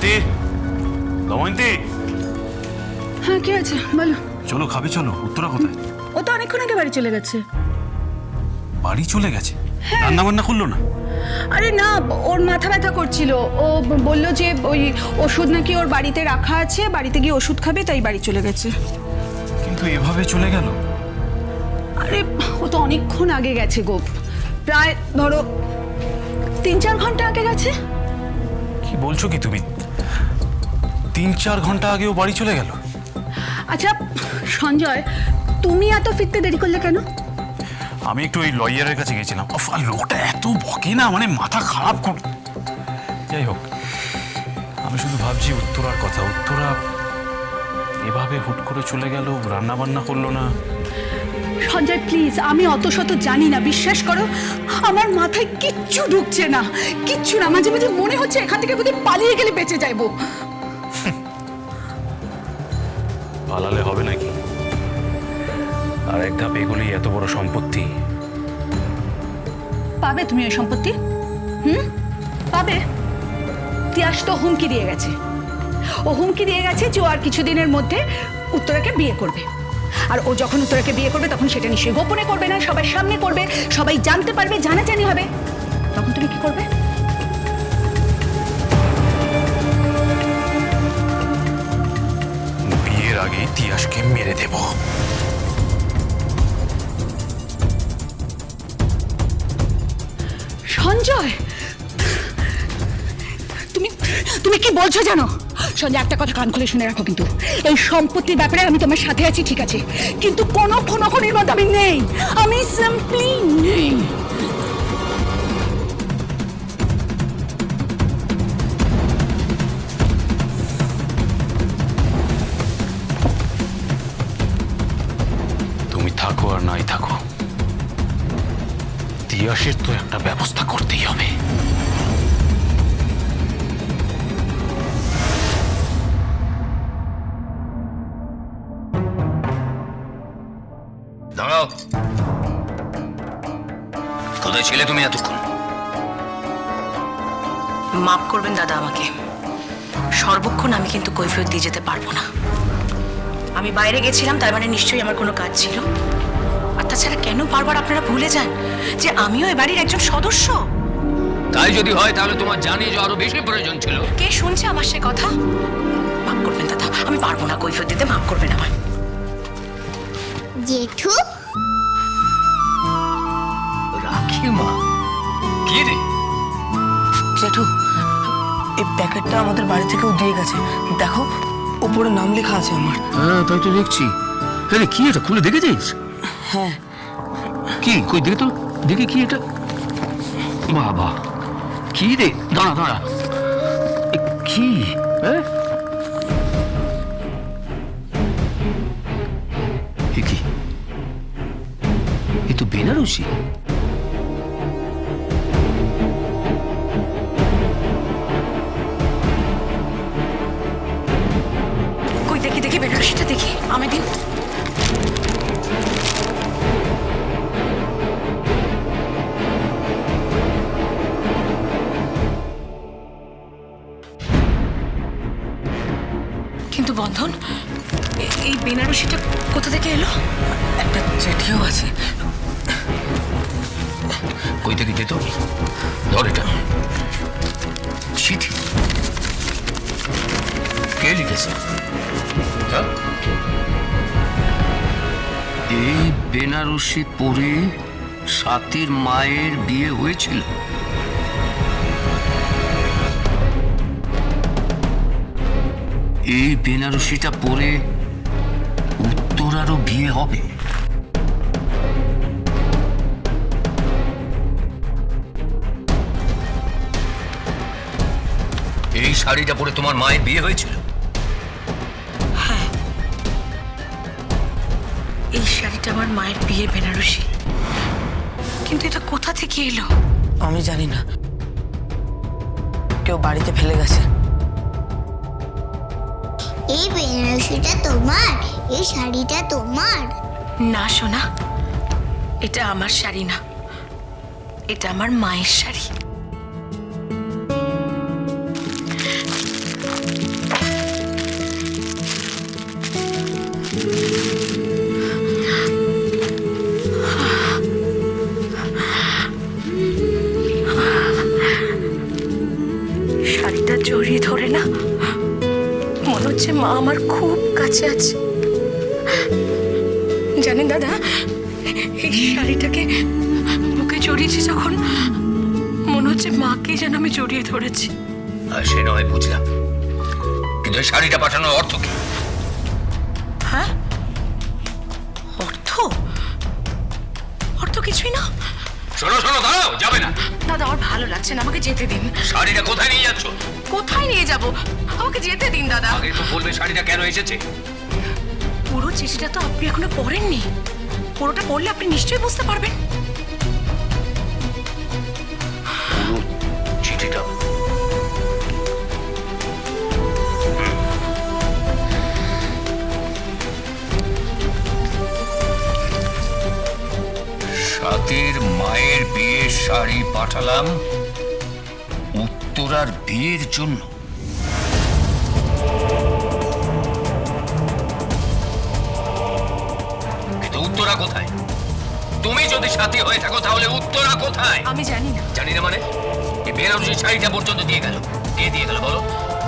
দময়ন্তী, দময়ন্তী, হ্যাঁ কি আছে বলো। চলো খাবে, চলো। উত্তরা কোথায়? ও তো অনেকক্ষণ আগে বাড়ি চলে গেছে। বাড়ি চলে গেছে? রান্না বান্না করলো না? আরে না, ওর মাথা ব্যথা করছিল। ও বলল যে ওই ওষুধ নাকি ওর বাড়িতে রাখা আছে, বাড়িতে গিয়ে ওষুধ খাবে, তাই বাড়ি চলে গেছে। কিন্তু এভাবে চলে গেল? আরে ও তো অনেকক্ষণ আগে গেছে গো, প্রায় ধরো 3-4 ঘন্টা আগে গেছে। কি বলছো কি তুমি? 3-4 ঘন্টা আগে ও বাড়ি চলে গেল? আচ্ছা সঞ্জয়, তুমি এত ফিরতে দেরি করলে কেন? আমি একটু ওই লয়ারের কাছে গেছিলাম। আর লোকটা এত বকে না, মানে মাথা খারাপ কর। যাই হোক, আমি শুধু ভাবছি উত্তরার কথা। উত্তরা এভাবে হুট করে চলে গেল, রান্না বান্না করলো না। সঞ্জয় প্লিজ, আমি অত শত জানি না, বিশ্বাস করো আমার মাথায় কিচ্ছু ঢুকছে না, কিচ্ছু না। মাঝে মাঝে মনে হচ্ছে এখান থেকে বোধহয় পালিয়ে গেলে বেঁচে যাইবো। পালালে হবে নাকি? আর এক ধাপ এগুলি এত বড় সম্পত্তি। পাবে তুমি ওই সম্পত্তি? পাবে। তিয়াস তো হুমকি দিয়ে গেছে। ও হুমকি দিয়ে গেছে যে ও আর কিছুদিনের মধ্যে উত্তরাকে বিয়ে করবে। আর ও যখন উত্তরাকে বিয়ে করবে তখন সেটা নিশ্চয়ই গোপনে করবে না, সবাই সামনে করবে, সবাই জানতে পারবে, জানাজানি হবে। তখন তুমি কি করবে? বিয়ের আগে তিয়াসকে মেরে দেব। সঞ্জয়, তুমি তুমি কি বলছো জানো? সঞ্জয় একটা কথা কান খুলে শুনে রাখো, কিন্তু এই সম্পত্তির ব্যাপারে আমি তোমার সাথে আছি ঠিক আছে, কিন্তু কোনো খুনোখুনির মধ্যে আমি নেই, আমি সিম্পলি নেই। তুমি থাকো আর নাই থাকো, তিয়াসের তো একটা ব্যবস্থা করতেই হবে। দাঁড়াও, কোথায় ছিলে তুমি এতক্ষণ? মাফ করবেন দাদা, আমাকে সর্বক্ষণ আমি কিন্তু কৈফিয়ত দিয়ে যেতে পারবো না। আমি বাইরে গেছিলাম, তার মানে নিশ্চয়ই আমার কোনো কাজ ছিল। আর তাছাড়া কেন বারবার আপনারা ভুলে যান যে আমিও এ বাড়ির একজন সদস্য? তাই যদি হয় তাহলে তোমার জানি যে আরো বেশি প্রয়োজন ছিল। কে শুনছে আমার সে কথা? মাফ করবেন দাদা, আমি পারবো না কৈফিয়ত দিতে, মাফ করবেন আমার। জেঠু, রাখি মা, কি রে? জেঠু, এই প্যাকেটটা আমাদের বাড়ি থেকেও দিয়ে গেছে, দেখো উপরে নাম লেখা আছে আমার। হ্যাঁ তাই তো দেখছি। আরে কি এটা, খুলে দেখেছিস? হ্যাঁ। কি কই দেখে তো, দেখি কি এটা। বাবা, কি রে? দাঁড়া দাঁড়া, কি? কি এ তো বেনারসি। কই দেখি দেখি, বেনারসিটা দেখি, আমি দিন। কিন্তু বন্ধন, এই বেনারসিটা কোথা থেকে এলো? একটা চিঠিও আছে। কই থেকে যেত? ধর এটা চিঠি। কে লিখেছে? হ্যাঁ, এই বেনারসি পরে স্বাতীর মায়ের বিয়ে হয়েছিল। এই বেনারসিটা পরে উত্তরারও বিয়ে হবে। এই শাড়িটা পরে তোমার মায়ের বিয়ে হয়েছিল? হ্যাঁ, এই শাড়িটা আমার মায়ের বিয়ে বেনারসি। কিন্তু এটা কোথা থেকে এলো? আমি জানি না, কেউ বাড়িতে ফেলে গেছে। এই বেনারসিটা তোমার? এই শাড়িটা তোমার? না সোনা, এটা আমার শাড়ি না, এটা আমার মায়ের শাড়ি। হচ্ছে মা আমার খুব কাছে আছে। জানেন দাদা, এই শাড়িটাকে বুকে জড়িয়েছি যখন, মনে হচ্ছে মাকে যেন আমি জড়িয়ে ধরেছি। সে নয় বুঝলাম, কিন্তু এই শাড়িটা পাঠানোর অর্থ কি? হ্যাঁ, অর্থ অর্থ কিছুই না। শোনো শোনো, দাঁড়াও, যাবে না। দাদা আমার ভালো লাগছে না, আমাকে যেতে দিন। শাড়িটা কোথায় নিয়ে যাচ্ছ? কোথায় নিয়ে যাব? আমাকে যেতে দিন দাদা। আগে তো বলবে শাড়িটা কেন এসেছে। পুরো চিঠিটা তো আপনি এখনো পড়েননি, পুরোটা পড়লে আপনি নিশ্চয়ই বুঝতে পারবেন। পুরো চিঠিটা? সাথীর মায়ের বিয়ের শাড়ি পাঠালাম উত্তরার বিয়ের জন্য। কিন্তু উত্তরা কোথায়? তুমি যদি সাথী হয়ে থাকো তাহলে উত্তরা কোথায়? আমি জানি না। জানি না মানে? এই বেনারসি শাড়িটা পর্যন্ত দিয়ে গেল। কে দিয়ে গেল বলো?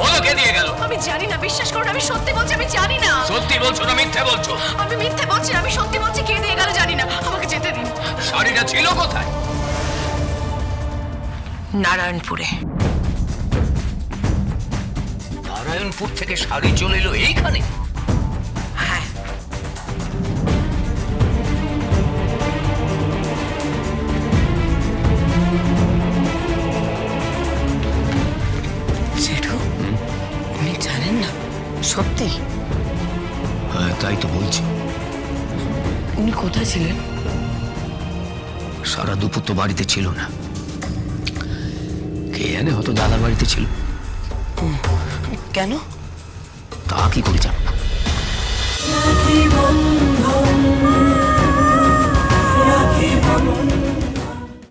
বলো কে দিয়ে গেল? আমি জানি না, বিশ্বাস করুন আমি সত্যি বলছি, আমি জানি না। সত্যি বলছো না মিথ্যে বলছো? আমি মিথ্যে বলছি না, আমি সত্যি বলছি, কে দিয়ে গেল জানি না। আমাকে যেতে দিন। শাড়িটা ছিল কোথায়? নারায়ণপুরে। নারায়ণপুর থেকে শাড়ি চলে এলো এইখানে? হ্যাঁ। জেঠু, উনি জানেন না? সত্যি? হ্যাঁ তাই তো বলছি। উনি কোথায় ছিলেন? সারা দুপুর তো বাড়িতে ছিল না। কে জানে, হয়তো দাদার বাড়িতে ছিল। কেন? তা কি করে জানো? জীবন